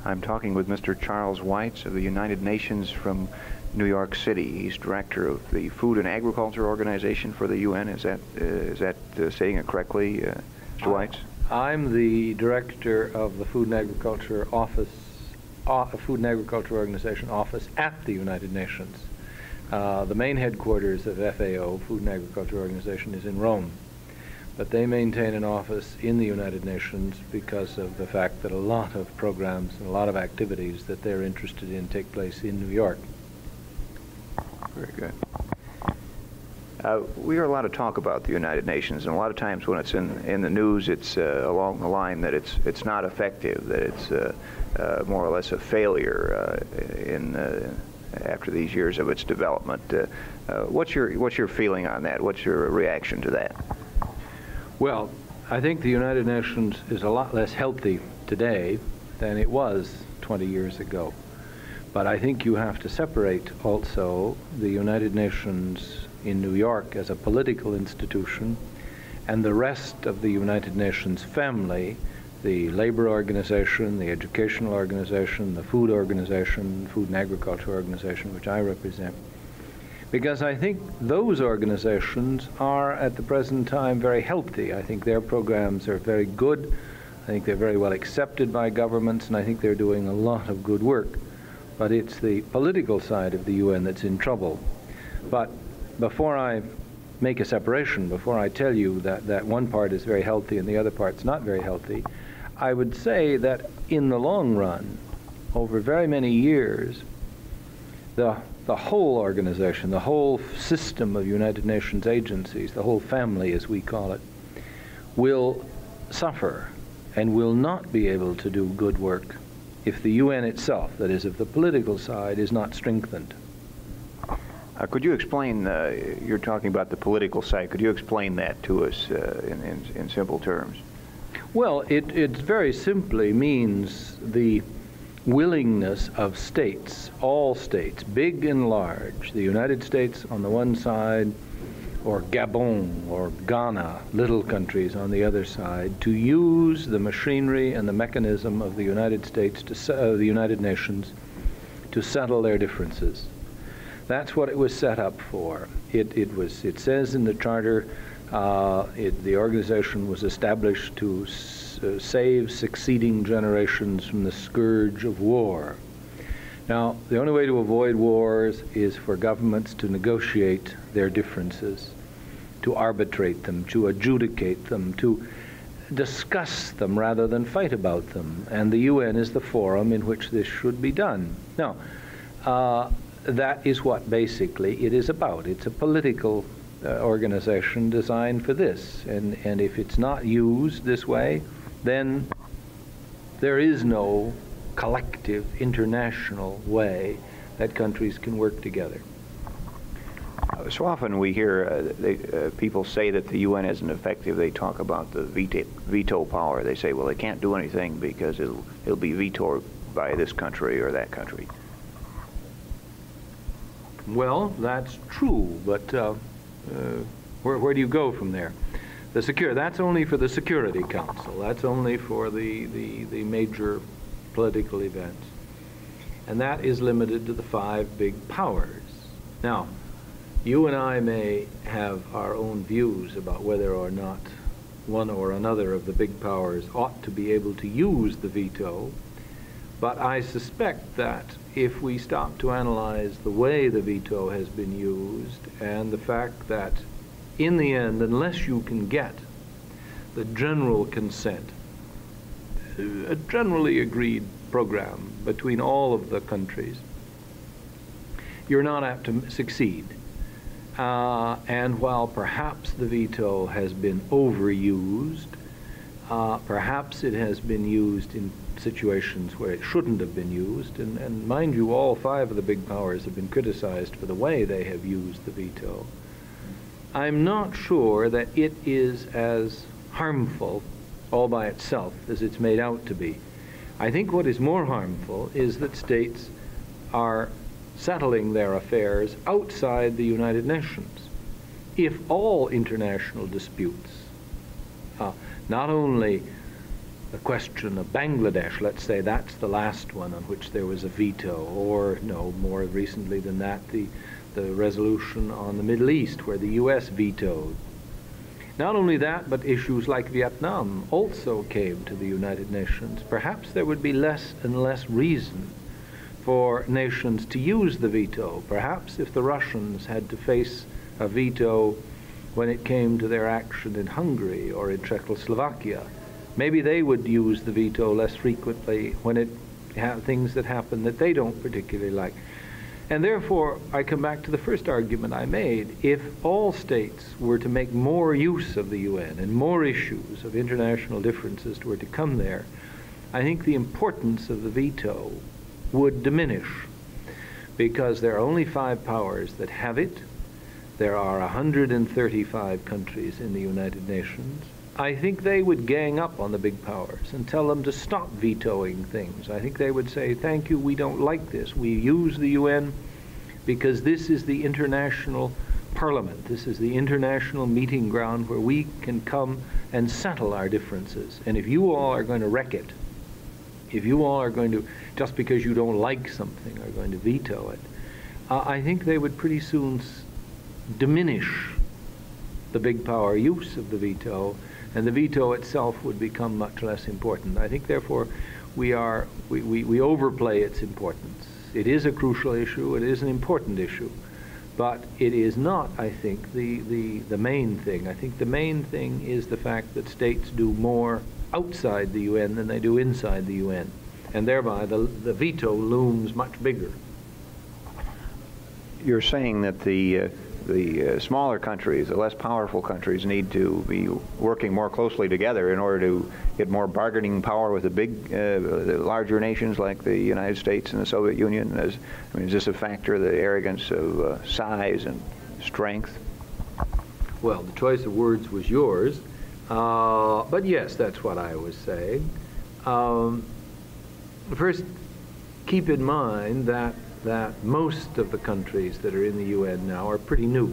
I'm talking with Mr. Charles Weitz of the United Nations from New York City. He's director of the Food and Agriculture Organization for the UN. Is that saying it correctly, Mr. Weitz? I'm the director of the Food and Agriculture Food and Agriculture Organization office at the United Nations. The main headquarters of FAO, Food and Agriculture Organization, is in Rome. But they maintain an office in the United Nations because of the fact that a lot of programs and a lot of activities that they're interested in take place in New York. Very good. We hear a lot of talk about the United Nations, and a lot of times when it's in the news, it's along the line that it's not effective, that it's more or less a failure after these years of its development. What's your feeling on that? What's your reaction to that? Well, I think the United Nations is a lot less healthy today than it was 20 years ago. But I think you have to separate also the United Nations in New York as a political institution and the rest of the United Nations family, the labor organization, the educational organization, the food organization, food and agriculture organization, which I represent. Because I think those organizations are at the present time very healthy. I think their programs are very good. I think they're very well accepted by governments, and I think they're doing a lot of good work. But it's the political side of the UN that's in trouble. But before I make a separation, before I tell you that one part is very healthy and the other part's not very healthy, I would say that in the long run, over very many years, the whole organization, the whole system of United Nations agencies, the whole family as we call it, will suffer and will not be able to do good work if the UN itself, that is, if the political side, is not strengthened. Could you explain, you're talking about the political side, could you explain that to us in simple terms? Well, it very simply means the willingness of states, all states, big and large, the United States on the one side, or Gabon or Ghana, little countries on the other side, to use the machinery and the mechanism of the United States, the United Nations, to settle their differences. That's what it was set up for. It says in the charter, the organization was established to save succeeding generations from the scourge of war. Now, the only way to avoid wars is for governments to negotiate their differences, to arbitrate them, to adjudicate them, to discuss them rather than fight about them. And the UN is the forum in which this should be done. Now, that is what basically it is about. It's a political organization designed for this. And if it's not used this way, then there is no collective international way that countries can work together. So often we hear people say that the UN isn't effective. They talk about the veto power. They say, well, they can't do anything because it'll be vetoed by this country or that country. Well, that's true, but where do you go from there? That's only for the Security Council. That's only for the major political events. And that is limited to the 5 big powers. Now, you and I may have our own views about whether or not one or another of the big powers ought to be able to use the veto, but I suspect that if we stop to analyze the way the veto has been used and the fact that in the end, unless you can get the general consent, a generally agreed program between all of the countries, you're not apt to succeed. And while perhaps the veto has been overused, perhaps it has been used in situations where it shouldn't have been used, and mind you, all 5 of the big powers have been criticized for the way they have used the veto. I'm not sure that it is as harmful all by itself as it's made out to be. I think what is more harmful is that states are settling their affairs outside the United Nations. If all international disputes, not only the question of Bangladesh, let's say that's the last one on which there was a veto, or no, more recently than that, the resolution on the Middle East where the U.S. vetoed. Not only that, but issues like Vietnam also came to the United Nations. Perhaps there would be less and less reason for nations to use the veto. Perhaps if the Russians had to face a veto when it came to their action in Hungary or in Czechoslovakia, maybe they would use the veto less frequently when it things that happen that they don't particularly like. And therefore, I come back to the first argument I made. If all states were to make more use of the UN and more issues of international differences were to come there, I think the importance of the veto would diminish, because there are only 5 powers that have it. There are 135 countries in the United Nations. I think they would gang up on the big powers and tell them to stop vetoing things. I think they would say, thank you, we don't like this. We use the UN because this is the international parliament. This is the international meeting ground where we can come and settle our differences. And if you all are going to wreck it, if you all are going to, just because you don't like something, are going to veto it, I think they would pretty soon diminish the big power use of the veto, and the veto itself would become much less important. I think, therefore, we overplay its importance. It is a crucial issue, it is an important issue, but it is not, I think, the main thing. I think the main thing is the fact that states do more outside the UN than they do inside the UN, and thereby the veto looms much bigger. You're saying that the smaller countries, the less powerful countries, need to be working more closely together in order to get more bargaining power with the larger nations like the United States and the Soviet Union. I mean, is this a factor of the arrogance of size and strength? Well, the choice of words was yours, but yes, that's what I was saying. First, keep in mind that most of the countries that are in the UN now are pretty new.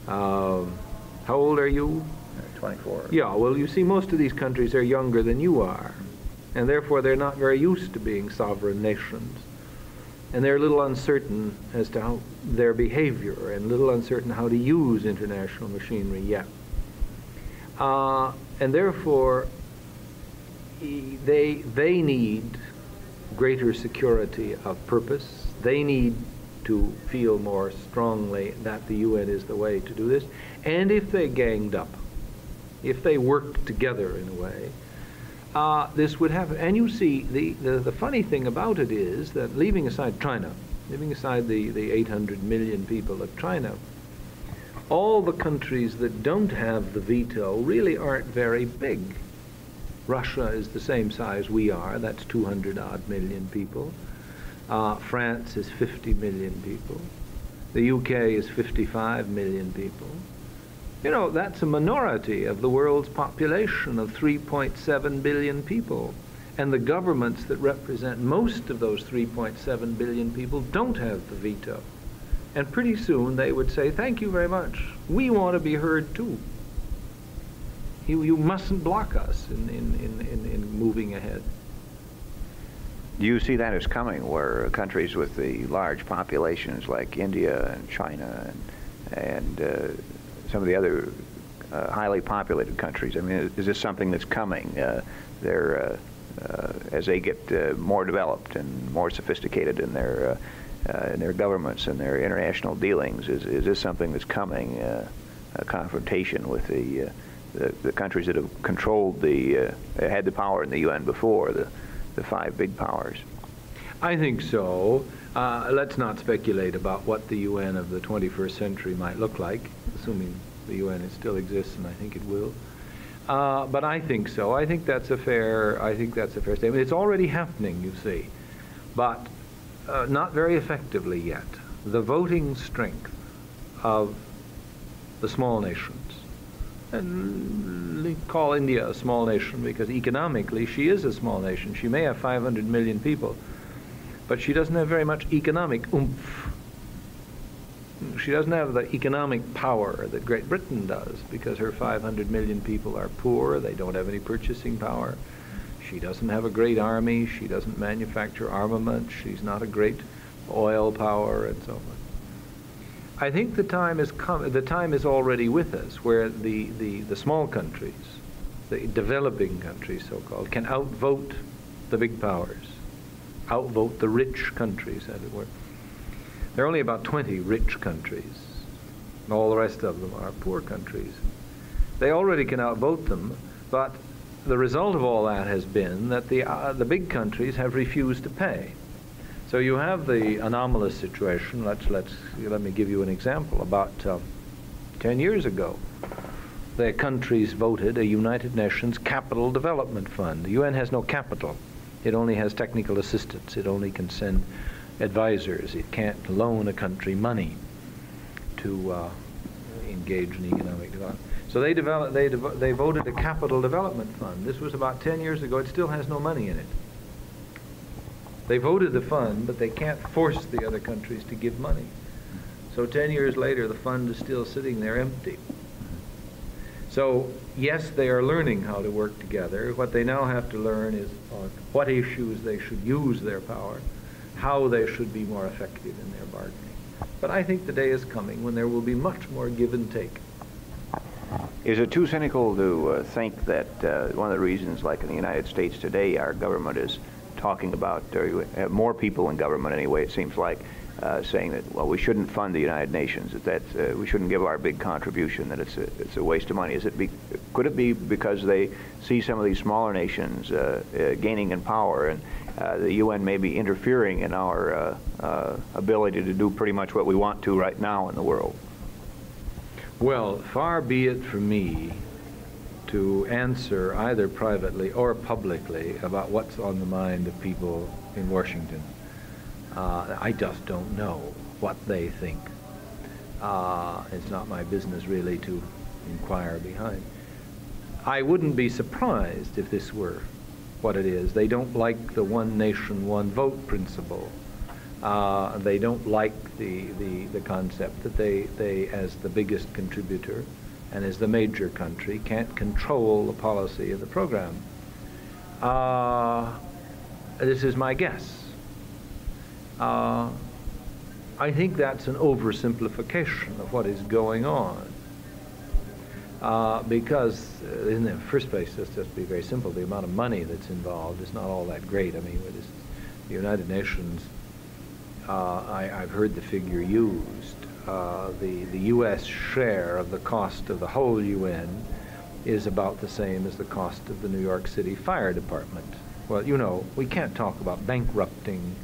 How old are you? 24. Yeah, well, you see, most of these countries are younger than you are, and therefore they're not very used to being sovereign nations. And they're a little uncertain as to how their behavior, and a little uncertain how to use international machinery yet. And therefore, they need greater security of purpose. They need to feel more strongly that the UN is the way to do this. And if they ganged up, if they worked together in a way, this would happen. And you see, the funny thing about it is that, leaving aside China, leaving aside the 800 million people of China, all the countries that don't have the veto really aren't very big. Russia is the same size we are, that's 200-odd million people. France is 50 million people. The UK is 55 million people. You know, that's a minority of the world's population of 3.7 billion people. And the governments that represent most of those 3.7 billion people don't have the veto. And pretty soon they would say, thank you very much. We want to be heard too. You mustn't block us in moving ahead. Do you see that as coming, where countries with the large populations like India and China and some of the other highly populated countries, I mean, is this something that's coming? As they get more developed and more sophisticated in their governments and their international dealings, is this something that's coming, a confrontation with the countries that have controlled had the power in the UN before, the 5 big powers? I think so. Let's not speculate about what the UN of the 21st century might look like, assuming the UN still exists, and I think it will. But I think so. I think that's a fair statement. It's already happening, you see, but not very effectively yet. The voting strength of the small nations, and call India a small nation because economically she is a small nation. She may have 500 million people, but she doesn't have very much economic oomph. She doesn't have the economic power that Great Britain does because her 500 million people are poor, they don't have any purchasing power. She doesn't have a great army. She doesn't manufacture armament. She's not a great oil power and so on. I think the time has come, the time is already with us where the small countries, the developing countries so-called, can outvote the big powers, outvote the rich countries, as it were. There are only about 20 rich countries. All the rest of them are poor countries. They already can outvote them, but the result of all that has been that the big countries have refused to pay. So you have the anomalous situation. Let me give you an example. About 10 years ago, the countries voted a United Nations Capital Development Fund. The UN has no capital. It only has technical assistance. It only can send advisors. It can't loan a country money to engage in economic development. So they voted a Capital Development Fund. This was about 10 years ago. It still has no money in it. They voted the fund, but they can't force the other countries to give money. So 10 years later, the fund is still sitting there empty. So yes, they are learning how to work together. What they now have to learn is on what issues they should use their power, how they should be more effective in their bargaining. But I think the day is coming when there will be much more give and take. Is it too cynical to think that one of the reasons, like in the United States today, our government is talking about, or you have more people in government anyway, it seems like, saying that, well, we shouldn't fund the United Nations, that we shouldn't give our big contribution, that it's a waste of money. Could it be because they see some of these smaller nations gaining in power, and the UN may be interfering in our ability to do pretty much what we want to right now in the world? Well, far be it from me to answer either privately or publicly about what's on the mind of people in Washington. I just don't know what they think. It's not my business really to inquire behind. I wouldn't be surprised if this were what it is. They don't like the one nation, one vote principle. They don't like the concept that they, as the biggest contributor and as the major country, can't control the policy of the program. This is my guess. I think that's an oversimplification of what is going on. Because in the first place, let's just be very simple, the amount of money that's involved is not all that great. I mean, the United Nations, I've heard the figure used. The U.S. share of the cost of the whole UN is about the same as the cost of the New York City Fire Department. Well, you know, we can't talk about bankrupting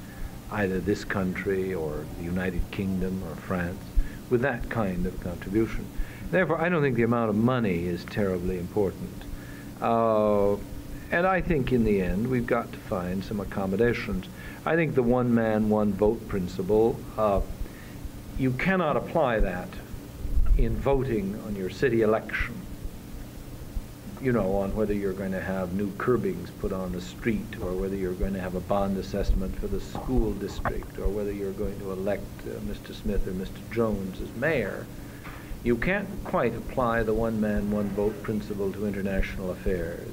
either this country or the United Kingdom or France with that kind of contribution. Therefore, I don't think the amount of money is terribly important. And I think in the end, we've got to find some accommodations. I think the one man, one vote principle, you cannot apply that in voting on your city election, you know, on whether you're going to have new curbings put on the street, or whether you're going to have a bond assessment for the school district, or whether you're going to elect Mr. Smith or Mr. Jones as mayor. You can't quite apply the one man, one vote principle to international affairs,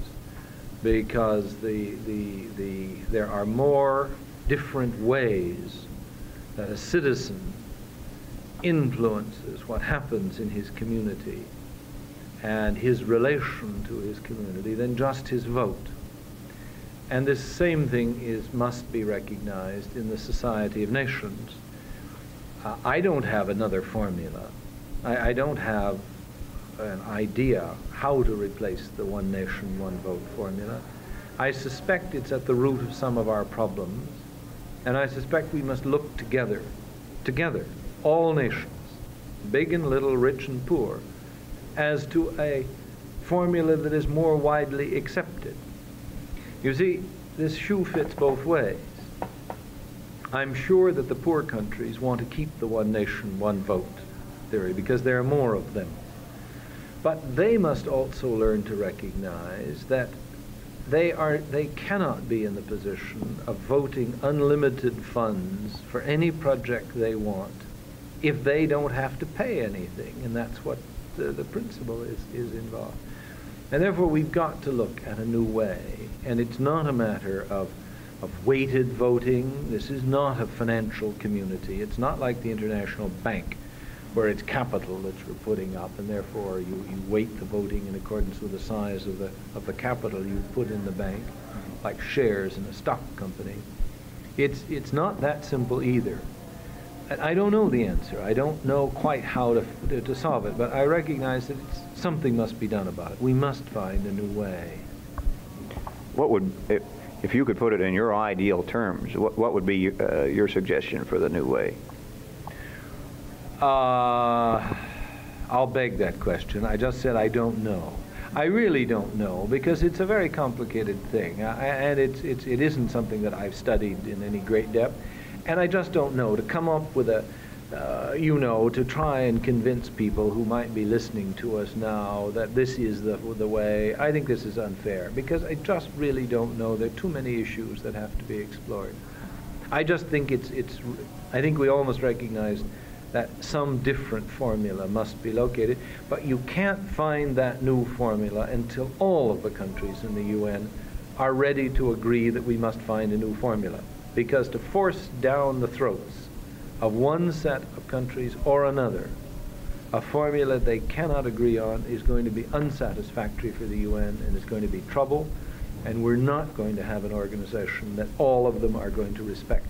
because there are more different ways that a citizen influences what happens in his community and his relation to his community than just his vote. And this same thing must be recognized in the Society of Nations. I don't have another formula. I don't have an idea how to replace the one nation, one vote formula. I suspect it's at the root of some of our problems, and I suspect we must look together, all nations, big and little, rich and poor, as to a formula that is more widely accepted. You see, this shoe fits both ways. I'm sure that the poor countries want to keep the one nation, one vote theory because there are more of them. But they must also learn to recognize that they cannot be in the position of voting unlimited funds for any project they want if they don't have to pay anything, and that's what the principle is involved. And therefore, we've got to look at a new way. And it's not a matter of weighted voting. This is not a financial community. It's not like the International Bank, where it's capital that you're putting up, and therefore you weight the voting in accordance with the size of the capital you put in the bank, like shares in a stock company. It's not that simple either. And I don't know the answer. I don't know quite how to solve it, but I recognize that something must be done about it. We must find a new way. What would, if you could put it in your ideal terms, what would be your suggestion for the new way? I'll beg that question. I just said I don't know. I really don't know, because it's a very complicated thing, and it isn't something that I've studied in any great depth, and I just don't know. To come up with a, to try and convince people who might be listening to us now that this is the way, I think this is unfair, because I just really don't know. There are too many issues that have to be explored. I just think I think we almost recognize that some different formula must be located, but you can't find that new formula until all of the countries in the UN are ready to agree that we must find a new formula. Because to force down the throats of one set of countries or another a formula they cannot agree on is going to be unsatisfactory for the UN, and it's going to be trouble, and we're not going to have an organization that all of them are going to respect.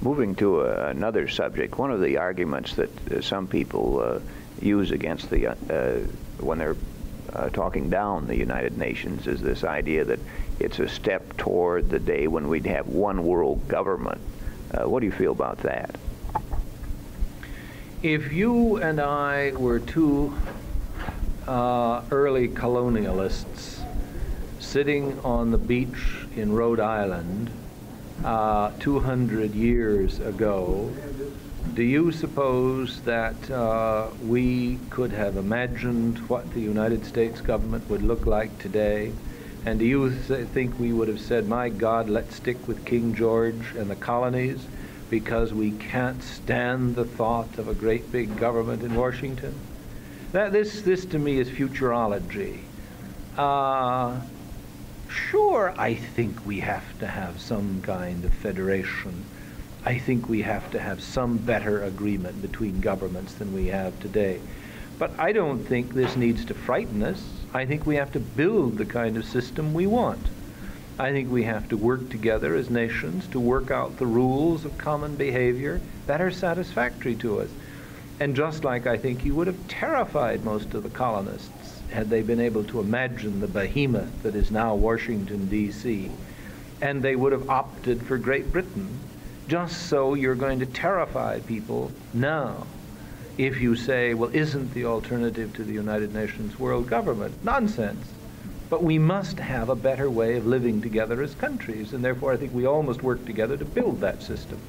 Moving to another subject, one of the arguments that some people use against when they're talking down the United Nations is this idea that it's a step toward the day when we'd have one world government. What do you feel about that? If you and I were two early colonialists sitting on the beach in Rhode Island 200 years ago, do you suppose that we could have imagined what the United States government would look like today? And do you think we would have said, my God, let's stick with King George and the colonies because we can't stand the thought of a great big government in Washington? This to me is futurology. Sure, I think we have to have some kind of federation. I think we have to have some better agreement between governments than we have today. But I don't think this needs to frighten us. I think we have to build the kind of system we want. I think we have to work together as nations to work out the rules of common behavior that are satisfactory to us. And just like I think you would have terrified most of the colonists had they been able to imagine the behemoth that is now Washington, D.C., and they would have opted for Great Britain, just so you're going to terrify people now if you say, well, isn't the alternative to the United Nations world government? Nonsense. But we must have a better way of living together as countries, and therefore I think we all must work together to build that system.